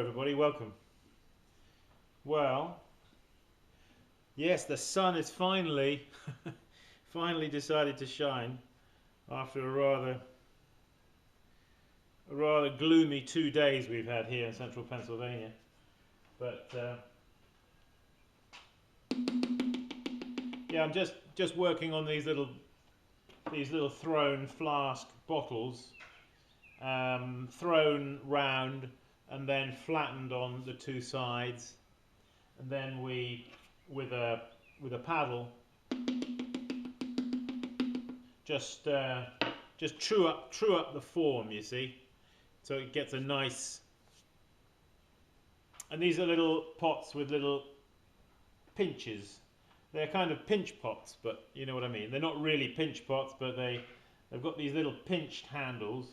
everybody, welcome. Well, yes, the sun is finally decided to shine after a rather gloomy 2 days we've had here in central Pennsylvania. But yeah, I'm just working on these little thrown flask bottles, thrown round and then flattened on the two sides, and then we with a paddle just true up the form, you see, so it gets a nice. And these are little pots with little pinches. They're kind of pinch pots, but you know what I mean. They're not really pinch pots, but they've got these little pinched handles,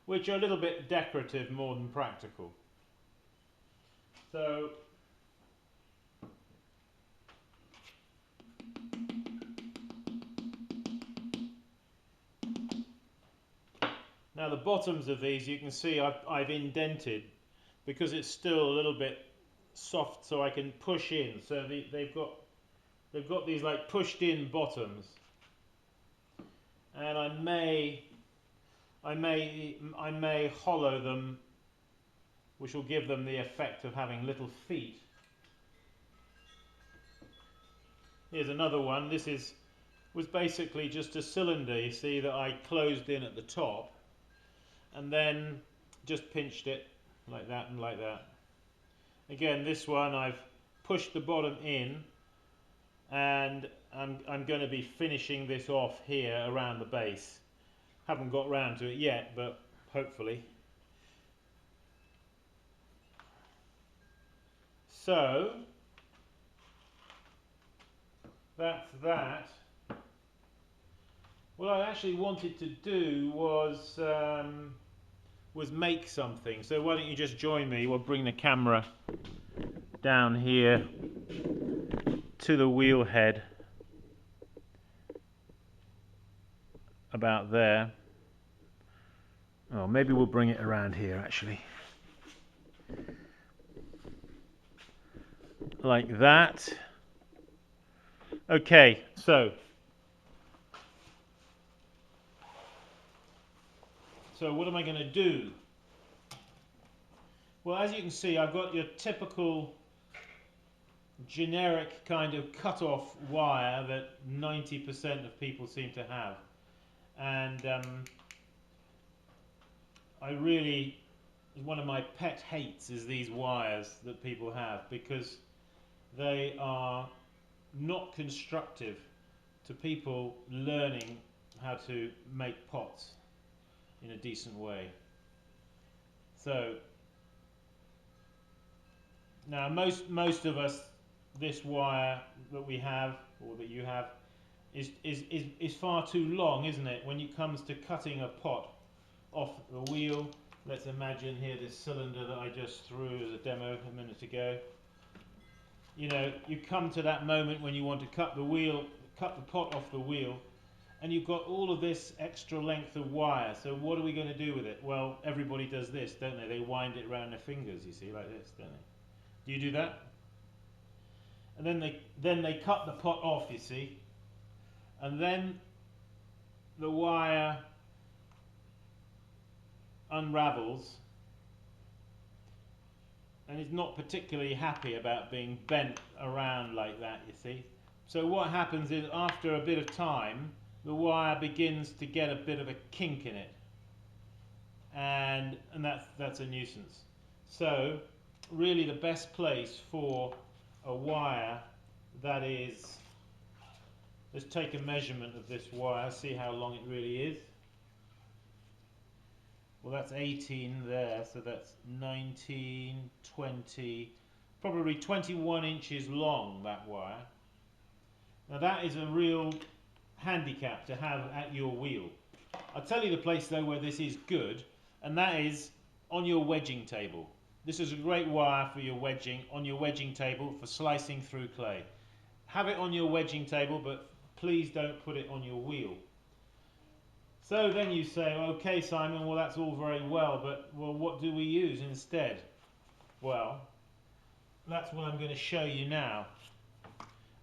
which are a little bit decorative more than practical. So now the bottoms of these, you can see I've indented because it's still a little bit soft, so I can push in. So they've got these like pushed in bottoms, and I may hollow them, which will give them the effect of having little feet. Here's another one. This was basically just a cylinder, you see, that I closed in at the top and then just pinched it like that and like that. Again, this one I've pushed the bottom in, and I'm going to be finishing this off here around the base. Haven't got round to it yet, but hopefully. So that's that. What I actually wanted to do was make something. So why don't you just join me? We'll bring the camera down here to the wheel head, about there. Oh, maybe we'll bring it around here actually, like that. Okay, so what am I going to do? Well, as you can see, I've got your typical generic kind of cut-off wire that 90% of people seem to have, and one of my pet hates is these wires that people have, because they are not constructive to people learning how to make pots in a decent way. So now most of us, this wire that we have, or that you have, is far too long, isn't it, when it comes to cutting a pot off the wheel. Let's imagine here this cylinder that I just threw as a demo a minute ago. You know, you come to that moment when you want to cut the pot off the wheel, and you've got all of this extra length of wire. So what are we going to do with it? Well, everybody does this, don't they? They wind it around their fingers, you see, like this, don't they? Do you do that? And then they cut the pot off, you see, and then the wire unravels and is not particularly happy about being bent around like that, you see. So what happens is, after a bit of time, the wire begins to get a bit of a kink in it, and that's a nuisance. So really the best place for a wire that is, let's take a measurement of this wire, see how long it really is. Well, that's 18 there, so that's 19, 20, probably 21 inches long, that wire. Now that is a real handicap to have at your wheel. I'll tell you the place though where this is good, and that is on your wedging table. This is a great wire for your wedging, on your wedging table for slicing through clay. Have it on your wedging table, but please don't put it on your wheel. So then you say, okay, Simon, well, that's all very well, but well, what do we use instead? Well, that's what I'm going to show you now,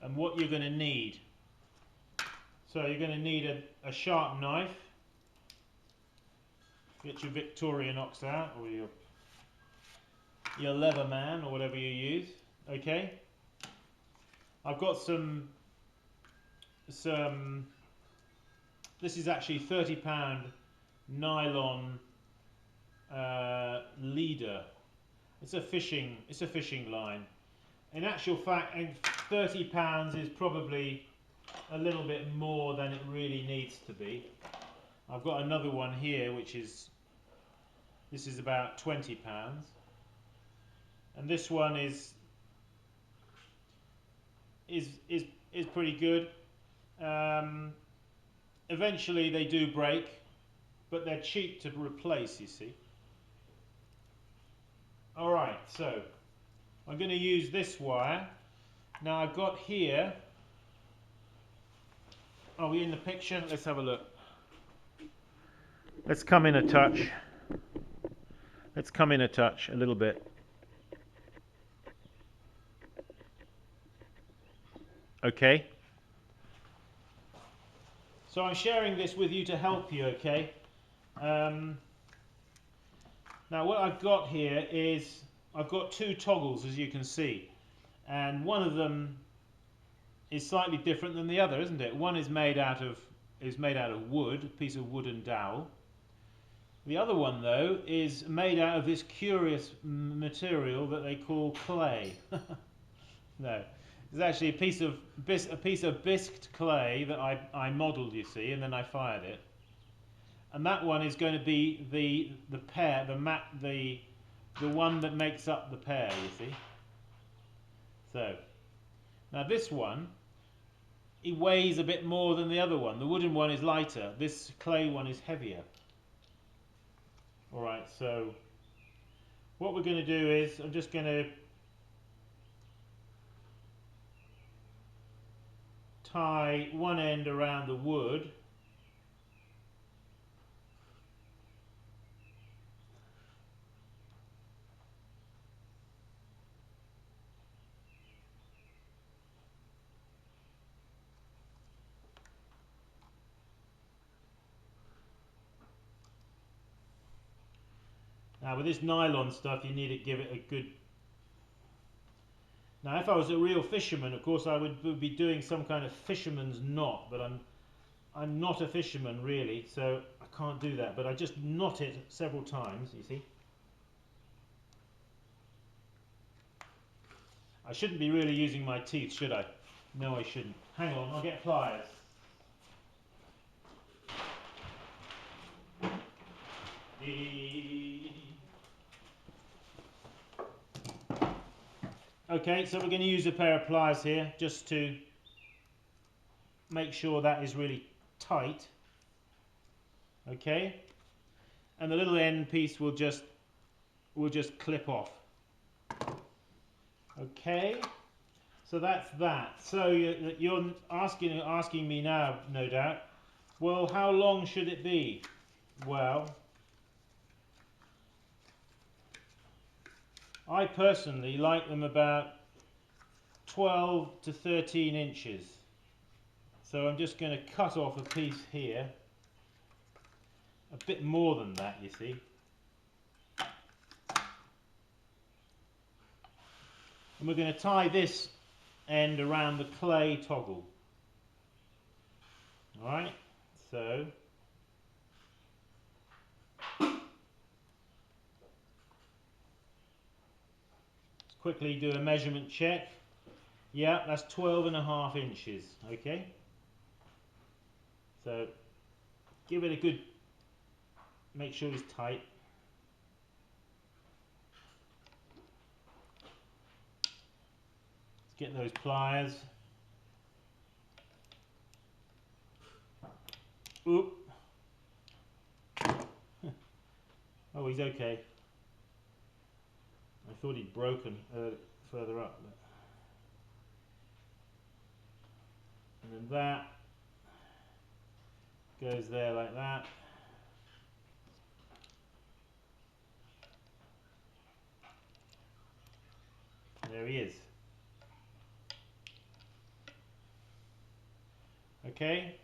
and what you're going to need. So you're going to need a sharp knife. Get your Victorinox out, or your Leatherman, or whatever you use. Okay. I've got some. This is actually £30 nylon leader. It's a fishing line. In actual fact, £30 is probably a little bit more than it really needs to be. I've got another one here, this is about £20, and this one is pretty good. Eventually they do break, but they're cheap to replace, you see. Alright, so I'm going to use this wire. Now I've got here, are we in the picture? Let's have a look. Let's come in a touch. Let's come in a touch, a little bit. Okay. So I'm sharing this with you to help you, okay? Now what I've got here is, I've got two toggles, as you can see. And one of them is slightly different than the other, isn't it? One is made out of wood, a piece of wooden dowel. The other one, though, is made out of this curious material that they call clay. No, it's actually a piece of bisqued clay that I modelled, you see, and then I fired it. And that one is going to be the one that makes up the pear, you see. So now this one, it weighs a bit more than the other one. The wooden one is lighter. This clay one is heavier. Alright, so what we're going to do is, I'm just going to tie one end around the wood. Now with this nylon stuff, you need to give it a good... Now if I was a real fisherman, of course I would be doing some kind of fisherman's knot, but I'm not a fisherman really, so I can't do that. But I just knot it several times, you see. I shouldn't be really using my teeth, should I? No, I shouldn't. Hang on, I'll get pliers. Okay, so we're going to use a pair of pliers here just to make sure that is really tight. Okay, and the little end piece will just clip off. Okay, so that's that. So you're asking me now, no doubt, well, how long should it be? Well, I personally like them about 12 to 13 inches. So I'm just going to cut off a piece here, a bit more than that, you see. And we're going to tie this end around the clay toggle. Alright, so let's quickly do a measurement check. Yeah, that's 12.5 inches, okay? So give it a good, make sure it's tight. Let's get those pliers. Oop. Oh, he's okay. I thought he'd broken further up. And then that goes there like that. There he is. Okay.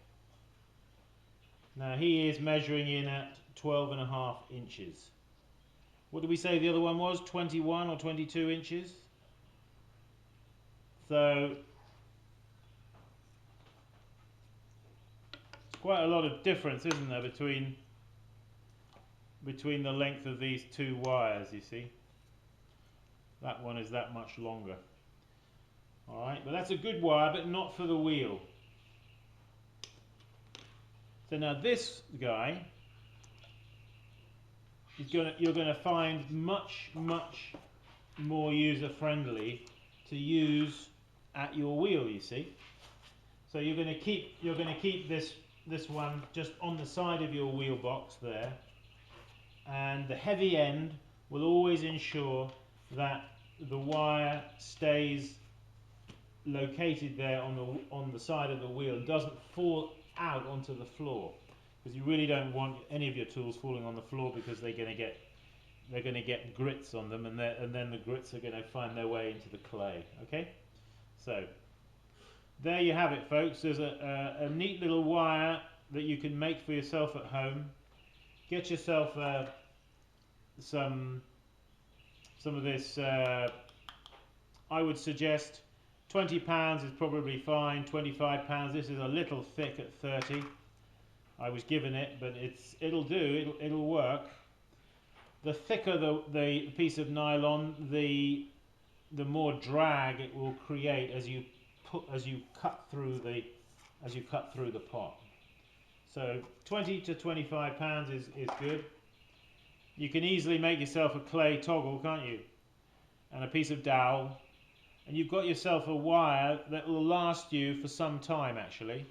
Now he is measuring in at 12.5 inches. What did we say the other one was? 21 or 22 inches? So it's quite a lot of difference, isn't there, between the length of these two wires, you see. That one is that much longer. Alright, but that's a good wire, but not for the wheel. So now this guy, you're going to find much more user-friendly to use at your wheel, you see. So you're going to keep this one just on the side of your wheel box there, and the heavy end will always ensure that the wire stays located there on the side of the wheel and doesn't fall out onto the floor, because you really don't want any of your tools falling on the floor, because they're going to get grits on them, and then the grits are going to find their way into the clay. Okay, so there you have it, folks. There's a neat little wire that you can make for yourself at home. Get yourself some of this. I would suggest £20 is probably fine. £25. This is a little thick at 30. I was given it, but it'll do. It'll work. The thicker the piece of nylon, the more drag it will create as you cut through the pot. So 20 to £25 is good. You can easily make yourself a clay toggle, can't you? And a piece of dowel, and you've got yourself a wire that will last you for some time, actually.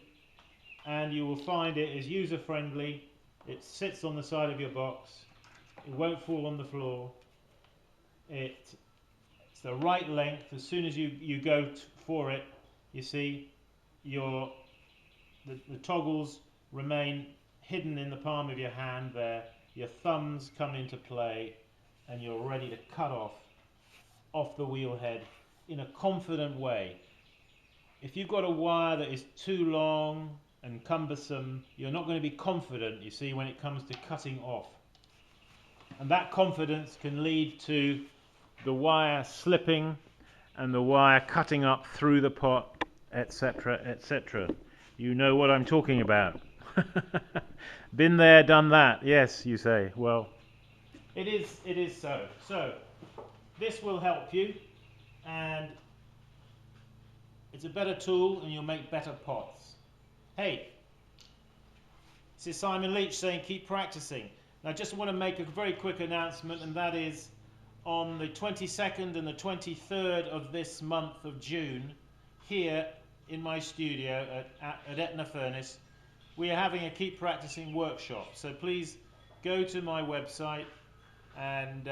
And you will find it is user-friendly. It sits on the side of your box. It won't fall on the floor. It's the right length. As soon as you go for it, you see the toggles remain hidden in the palm of your hand there. Your thumbs come into play, and you're ready to cut off the wheel head in a confident way. If you've got a wire that is too long and cumbersome, you're not going to be confident, you see, when it comes to cutting off. And that confidence can lead to the wire slipping and the wire cutting up through the pot, etc., etc. You know what I'm talking about. Been there, done that. Yes, you say. Well, it is so. So this will help you, and it's a better tool, and you'll make better pots. Hey, this is Simon Leach saying keep practicing. Now I just want to make a very quick announcement, and that is on the 22nd and the 23rd of this month of June, here in my studio at Etna Furnace, we are having a keep practicing workshop. So please go to my website, and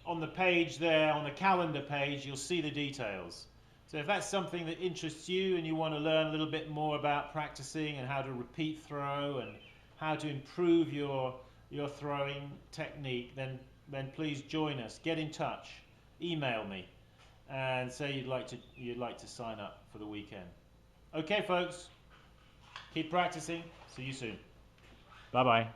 on the page there, on the calendar page, you'll see the details. So if that's something that interests you and you want to learn a little bit more about practicing and how to repeat throw and how to improve your throwing technique, then please join us. Get in touch. Email me and say you'd like to sign up for the weekend. Okay, folks. Keep practicing. See you soon. Bye-bye.